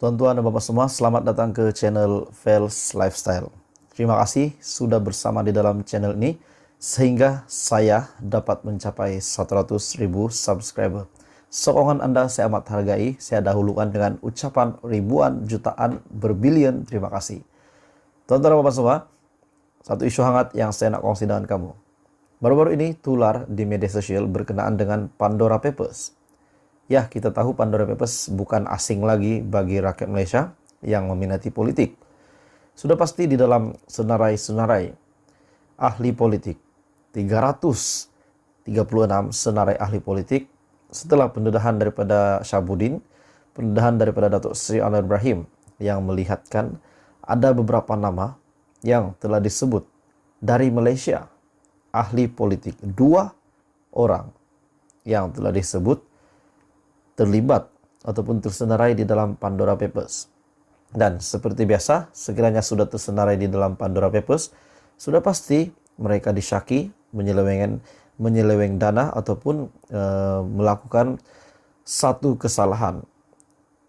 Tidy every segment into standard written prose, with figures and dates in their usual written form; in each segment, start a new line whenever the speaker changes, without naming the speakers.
Tuan-tuan dan bapak semua, selamat datang ke channel Fels Lifestyle. Terima kasih sudah bersama di dalam channel ini sehingga saya dapat mencapai 100.000 subscriber. Sokongan Anda saya amat hargai. Saya dahulukan dengan ucapan ribuan, jutaan, berbilion terima kasih. Tuan-tuan dan bapak semua, satu isu hangat yang saya nak kongsi dengan kamu. Baru-baru ini tular di media sosial berkenaan dengan Pandora Papers. Ya, kita tahu Pandora Papers bukan asing lagi bagi rakyat Malaysia yang meminati politik. Sudah pasti di dalam senarai-senarai ahli politik, 336 senarai ahli politik setelah pendedahan daripada Syahabuddin, pendedahan daripada Datuk Seri Anwar Ibrahim yang melihatkan ada beberapa nama yang telah disebut dari Malaysia, ahli politik, 2 orang yang telah disebut terlibat ataupun tersenarai di dalam Pandora Papers. Dan seperti biasa, sekiranya sudah tersenarai di dalam Pandora Papers, sudah pasti mereka disyaki menyeleweng dana ataupun melakukan satu kesalahan.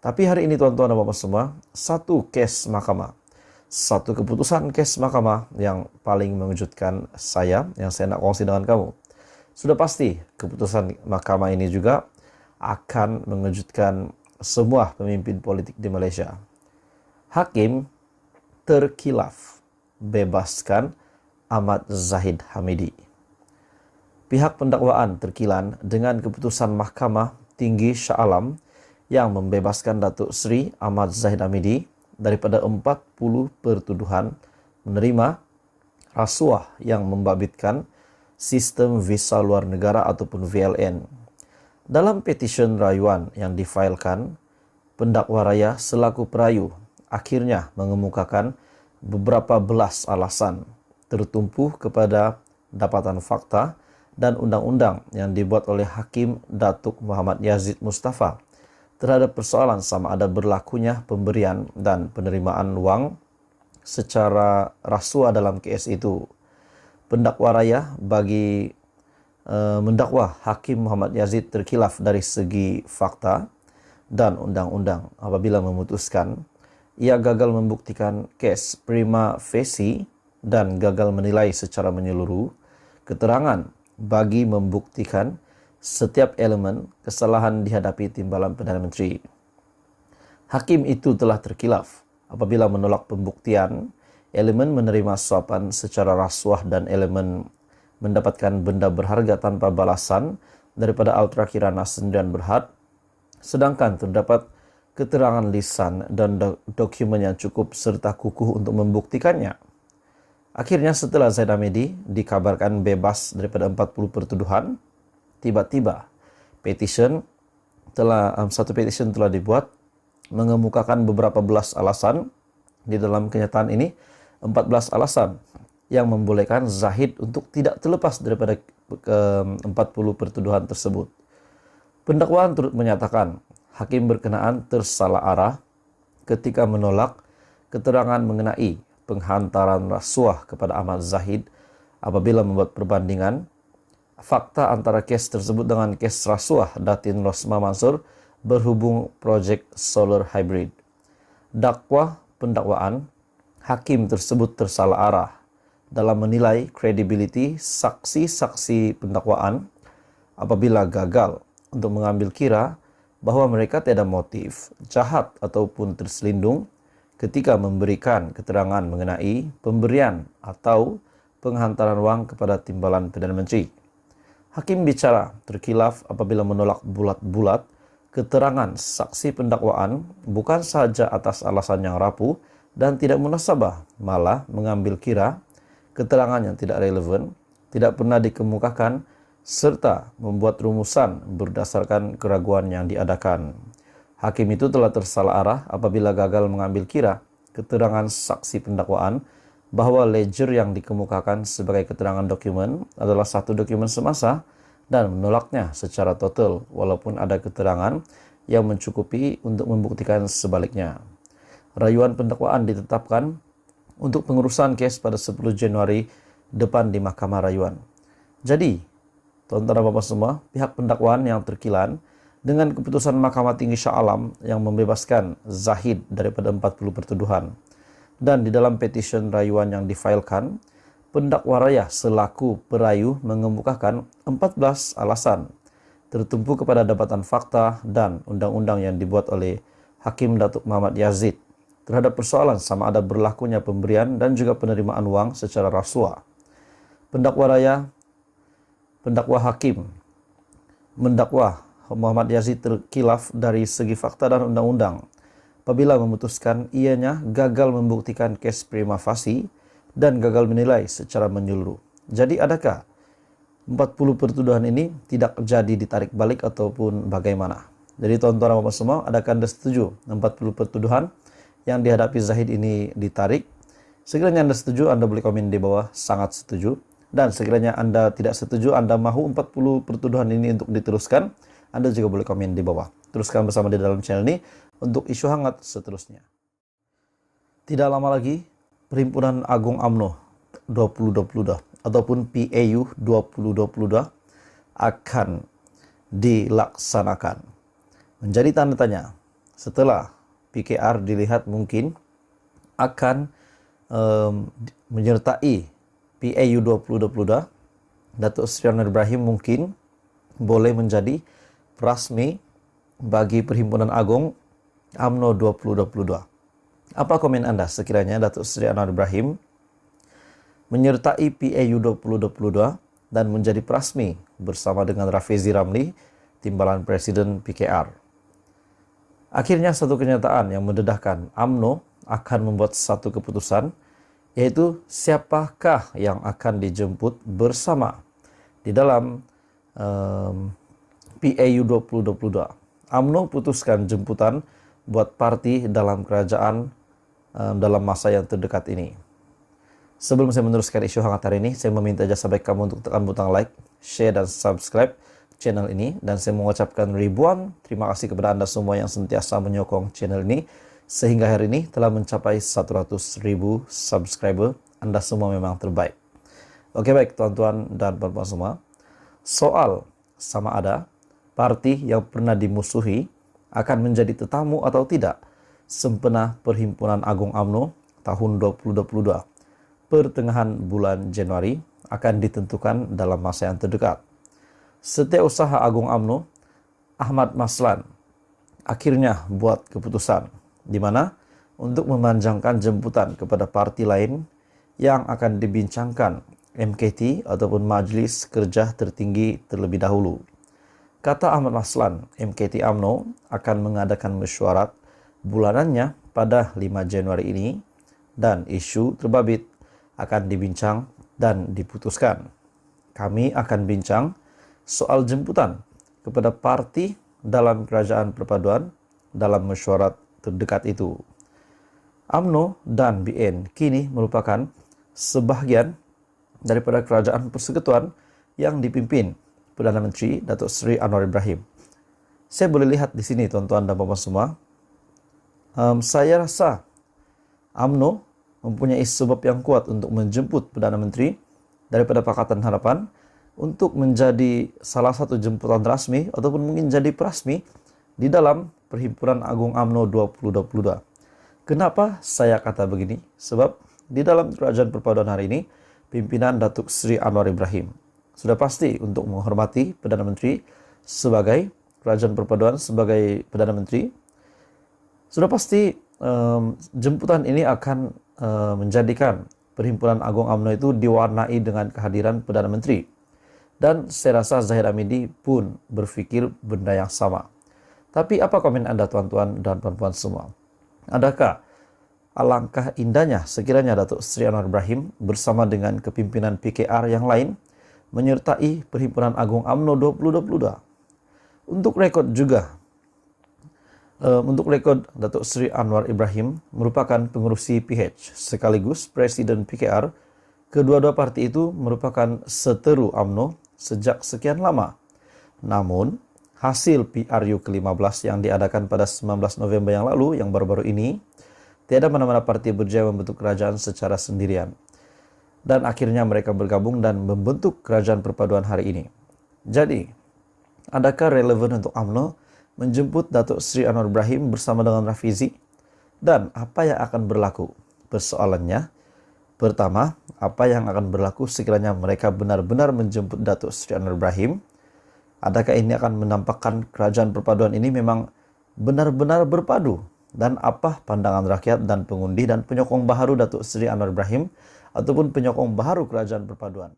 Tapi hari ini tuan-tuan dan bapak semua, satu kes mahkamah, satu keputusan kes mahkamah yang paling mengejutkan saya, yang saya nak kongsi dengan kamu. Sudah pasti keputusan mahkamah ini juga akan mengejutkan semua pemimpin politik di Malaysia. Hakim terkilaf bebaskan Ahmad Zahid Hamidi. Pihak pendakwaan terkilan dengan keputusan Mahkamah Tinggi Shah Alam yang membebaskan Datuk Seri Ahmad Zahid Hamidi daripada 40 pertuduhan menerima rasuah yang membabitkan sistem visa luar negara ataupun VLN. Dalam petisyen rayuan yang difailkan, pendakwa raya selaku perayu akhirnya mengemukakan beberapa belas alasan tertumpu kepada dapatan fakta dan undang-undang yang dibuat oleh Hakim Datuk Muhammad Yazid Mustafa terhadap persoalan sama ada berlakunya pemberian dan penerimaan wang secara rasuah dalam kes itu. Pendakwa raya bagi mendakwa Hakim Muhammad Yazid terkilaf dari segi fakta dan undang-undang apabila memutuskan ia gagal membuktikan kes prima facie dan gagal menilai secara menyeluruh keterangan bagi membuktikan setiap elemen kesalahan dihadapi timbalan Perdana Menteri. Hakim itu telah terkilaf apabila menolak pembuktian elemen menerima suapan secara rasuah dan elemen mendapatkan benda berharga tanpa balasan daripada Ultra Kirana Sdn Berhad, sedangkan terdapat keterangan lisan dan dokumen yang cukup serta kukuh untuk membuktikannya. Akhirnya setelah Zahid Hamidi dikabarkan bebas daripada 40 pertuduhan, tiba-tiba satu petisyen telah dibuat mengemukakan beberapa belas alasan. Di dalam kenyataan ini 14 alasan yang membolehkan Zahid untuk tidak terlepas daripada 40 pertuduhan tersebut. Pendakwaan turut menyatakan hakim berkenaan tersalah arah ketika menolak keterangan mengenai penghantaran rasuah kepada Ahmad Zahid apabila membuat perbandingan fakta antara kes tersebut dengan kes rasuah Datin Rosmah Mansor berhubung projek solar hybrid. Dakwah pendakwaan, hakim tersebut tersalah arah dalam menilai kredibiliti saksi-saksi pendakwaan apabila gagal untuk mengambil kira bahawa mereka tiada motif jahat ataupun terselindung ketika memberikan keterangan mengenai pemberian atau penghantaran wang kepada timbalan Perdana Menteri. Hakim bicara terkilaf apabila menolak bulat-bulat keterangan saksi pendakwaan bukan sahaja atas alasan yang rapuh dan tidak munasabah, malah mengambil kira keterangan yang tidak relevan, tidak pernah dikemukakan, serta membuat rumusan berdasarkan keraguan yang diadakan. Hakim itu telah tersalah arah apabila gagal mengambil kira keterangan saksi pendakwaan bahawa ledger yang dikemukakan sebagai keterangan dokumen adalah satu dokumen semasa dan menolaknya secara total walaupun ada keterangan yang mencukupi untuk membuktikan sebaliknya. Rayuan pendakwaan ditetapkan untuk pengurusan kes pada 10 Januari depan di Mahkamah Rayuan. Jadi, tuan-tuan dan bapak semua, pihak pendakwaan yang terkilan dengan keputusan Mahkamah Tinggi Shah Alam yang membebaskan Zahid daripada 40 pertuduhan. Dan di dalam petition rayuan yang difailkan, pendakwa raya selaku perayu mengemukakan 14 alasan tertumpu kepada dapatan fakta dan undang-undang yang dibuat oleh Hakim Datuk Muhammad Yazid terhadap persoalan sama ada berlakunya pemberian dan juga penerimaan uang secara rasuah. Pendakwa hakim mendakwa Muhammad Yazid terkilaf dari segi fakta dan undang-undang apabila memutuskan ianya gagal membuktikan kes prima facie dan gagal menilai secara menyeluruh. Jadi adakah 40 pertuduhan ini tidak jadi ditarik balik ataupun bagaimana? Jadi tuan-tuan dan puan semua, adakah Anda setuju 40 pertuduhan yang dihadapi Zahid ini ditarik? Sekiranya Anda setuju, Anda boleh komen di bawah sangat setuju. Dan sekiranya Anda tidak setuju, Anda mahu 40 pertuduhan ini untuk diteruskan, Anda juga boleh komen di bawah. Teruskan bersama di dalam channel ini untuk isu hangat seterusnya. Tidak lama lagi, Perhimpunan Agung UMNO 2022 ataupun PAU 2022 akan dilaksanakan. Menjadi tanda tanya, setelah PKR dilihat mungkin akan menyertai PAU 2022, Datuk Seri Anwar Ibrahim mungkin boleh menjadi prasmi bagi Perhimpunan Agung UMNO 2022. Apa komen Anda sekiranya Datuk Seri Anwar Ibrahim menyertai PAU 2022 dan menjadi prasmi bersama dengan Rafizi Ramli, Timbalan Presiden PKR? Akhirnya satu kenyataan yang mendedahkan, UMNO akan membuat satu keputusan, yaitu siapakah yang akan dijemput bersama di dalam PAU 2022. UMNO putuskan jemputan buat parti dalam kerajaan dalam masa yang terdekat ini. Sebelum saya meneruskan isu hangat hari ini, saya meminta jasa baik kamu untuk tekan butang like, share, dan subscribe channel ini. Dan saya mengucapkan ribuan terima kasih kepada Anda semua yang sentiasa menyokong channel ini. Sehingga hari ini telah mencapai 100.000 subscriber. Anda semua memang terbaik. Oke baik tuan-tuan dan puan-puan semua. Soal sama ada parti yang pernah dimusuhi akan menjadi tetamu atau tidak sempena Perhimpunan Agung UMNO tahun 2022. Pertengahan bulan Januari akan ditentukan dalam masa yang terdekat. Setiausaha Agung UMNO Ahmad Maslan akhirnya buat keputusan di mana untuk memanjangkan jemputan kepada parti lain yang akan dibincangkan MKT ataupun Majlis Kerja Tertinggi terlebih dahulu. Kata Ahmad Maslan, MKT UMNO akan mengadakan mesyuarat bulanannya pada 5 Januari ini dan isu terbabit akan dibincang dan diputuskan. Kami akan bincang soal jemputan kepada parti dalam kerajaan perpaduan dalam mesyuarat terdekat itu. UMNO dan BN kini merupakan sebahagian daripada kerajaan persekutuan yang dipimpin Perdana Menteri Datuk Seri Anwar Ibrahim. Saya boleh lihat di sini tuan-tuan dan puan-puan semua. Saya rasa UMNO mempunyai sebab yang kuat untuk menjemput Perdana Menteri daripada Pakatan Harapan untuk menjadi salah satu jemputan rasmi ataupun mungkin jadi prasmi di dalam Perhimpunan Agung UMNO 2022. Kenapa saya kata begini? Sebab di dalam kerajaan perpaduan hari ini, pimpinan Datuk Seri Anwar Ibrahim sudah pasti untuk menghormati Perdana Menteri sebagai kerajaan perpaduan, sebagai Perdana Menteri. Sudah pasti jemputan ini akan menjadikan Perhimpunan Agung UMNO itu diwarnai dengan kehadiran Perdana Menteri. Dan saya rasa Zahid Hamidi pun berfikir benda yang sama. Tapi apa komen Anda tuan-tuan dan puan-puan semua? Adakah alangkah indahnya sekiranya Datuk Seri Anwar Ibrahim bersama dengan kepimpinan PKR yang lain menyertai Perhimpunan Agung UMNO 2022? Untuk rekod, Datuk Seri Anwar Ibrahim merupakan pengurusi PH sekaligus Presiden PKR. Kedua-dua parti itu merupakan seteru UMNO sejak sekian lama. Namun, hasil PRU ke-15 yang diadakan pada 19 November yang lalu, yang baru-baru ini, tiada mana-mana parti berjaya membentuk kerajaan secara sendirian. Dan akhirnya mereka bergabung dan membentuk kerajaan perpaduan hari ini. Jadi, adakah relevan untuk UMNO menjemput Datuk Seri Anwar Ibrahim bersama dengan Rafizi? Dan apa yang akan berlaku? Persoalannya, pertama, apa yang akan berlaku sekiranya mereka benar-benar menjemput Datuk Seri Anwar Ibrahim? Adakah ini akan menampakkan kerajaan perpaduan ini memang benar-benar berpadu? Dan apa pandangan rakyat dan pengundi dan penyokong baharu Datuk Seri Anwar Ibrahim ataupun penyokong baharu kerajaan perpaduan?